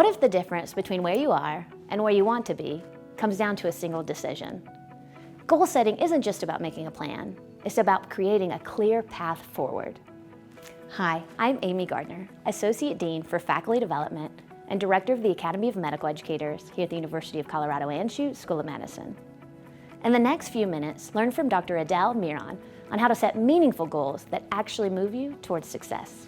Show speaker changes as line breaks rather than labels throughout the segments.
What if the difference between where you are and where you want to be comes down to a single decision? Goal setting isn't just about making a plan. It's about creating a clear path forward. Hi, I'm Amy Gardner, Associate Dean for Faculty Development and Director of the Academy of Medical Educators here at the University of Colorado Anschutz School of Medicine. In the next few minutes, learn from Dr. Adele Meron on how to set meaningful goals that actually move you towards success.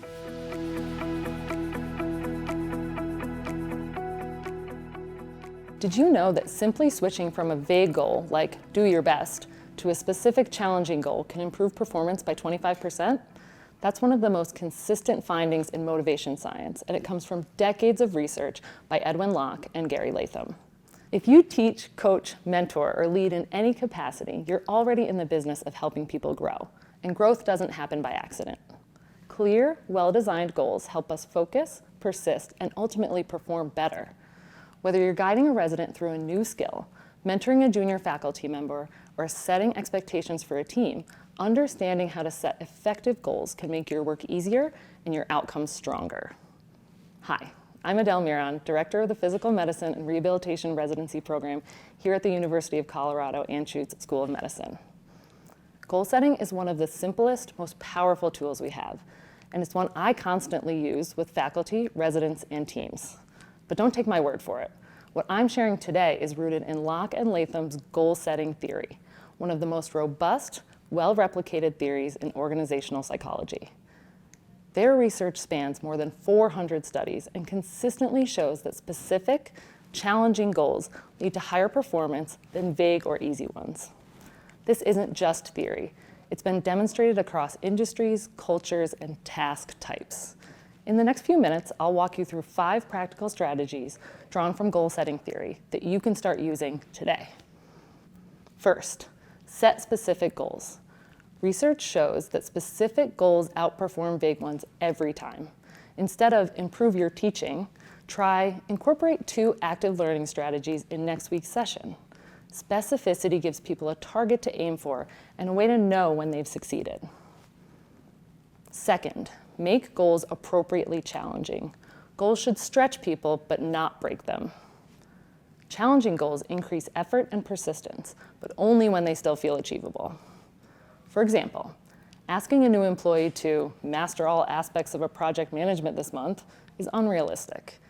Did you know that simply switching from a vague goal, like do your best, to a specific challenging goal can improve performance by 25%? That's one of the most consistent findings in motivation science, and it comes from decades of research by Edwin Locke and Gary Latham. If you teach, coach, mentor, or lead in any capacity, you're already in the business of helping people grow, and growth doesn't happen by accident. Clear, well-designed goals help us focus, persist, and ultimately perform better. Whether you're guiding a resident through a new skill, mentoring a junior faculty member, or setting expectations for a team, understanding how to set effective goals can make your work easier and your outcomes stronger. Hi, I'm Adele Meron, Director of the Physical Medicine and Rehabilitation Residency Program here at the University of Colorado Anschutz School of Medicine. Goal setting is one of the simplest, most powerful tools we have, and it's one I constantly use with faculty, residents, and teams. But don't take my word for it. What I'm sharing today is rooted in Locke and Latham's goal setting theory, one of the most robust, well-replicated theories in organizational psychology. Their research spans more than 400 studies and consistently shows that specific, challenging goals lead to higher performance than vague or easy ones. This isn't just theory. It's been demonstrated across industries, cultures, and task types. In the next few minutes, I'll walk you through 5 practical strategies drawn from goal setting theory that you can start using today. First, set specific goals. Research shows that specific goals outperform vague ones every time. Instead of improve your teaching, try incorporate 2 active learning strategies in next week's session. Specificity gives people a target to aim for and a way to know when they've succeeded. Second, make goals appropriately challenging. Goals should stretch people, but not break them. Challenging goals increase effort and persistence, but only when they still feel achievable. For example, asking a new employee to master all aspects of a project management this month is unrealistic.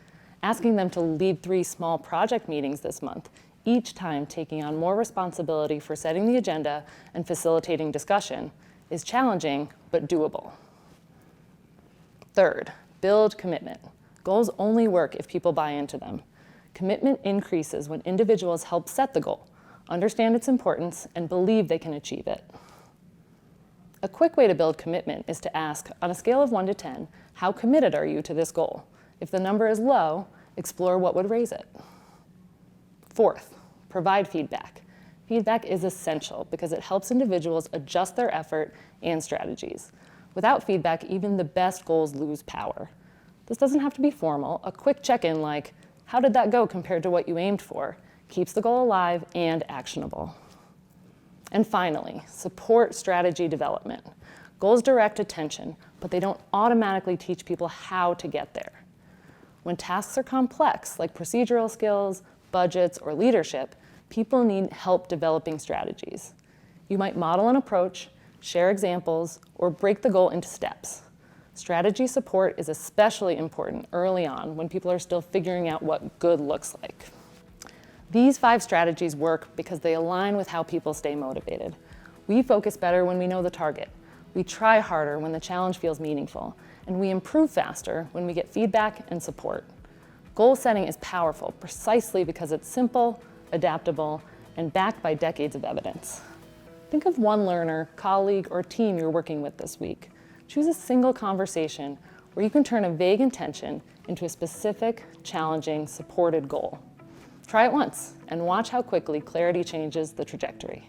Asking them to lead 3 small project meetings this month, each time taking on more responsibility for setting the agenda and facilitating discussion, is challenging but doable. Third, build commitment. Goals only work if people buy into them. Commitment increases when individuals help set the goal, understand its importance, and believe they can achieve it. A quick way to build commitment is to ask, on a scale of 1 to 10, how committed are you to this goal? If the number is low, explore what would raise it. Fourth, provide feedback. Feedback is essential because it helps individuals adjust their effort and strategies. Without feedback, even the best goals lose power. This doesn't have to be formal. A quick check-in like, how did that go compared to what you aimed for, keeps the goal alive and actionable. And finally, support strategy development. Goals direct attention, but they don't automatically teach people how to get there. When tasks are complex, like procedural skills, budgets, or leadership, people need help developing strategies. You might model an approach, share examples, or break the goal into steps. Strategy support is especially important early on when people are still figuring out what good looks like. These 5 strategies work because they align with how people stay motivated. We focus better when we know the target. We try harder when the challenge feels meaningful, and we improve faster when we get feedback and support. Goal setting is powerful precisely because it's simple, adaptable, and backed by decades of evidence. Think of one learner, colleague, or team you're working with this week. Choose a single conversation where you can turn a vague intention into a specific, challenging, supported goal. Try it once and watch how quickly clarity changes the trajectory.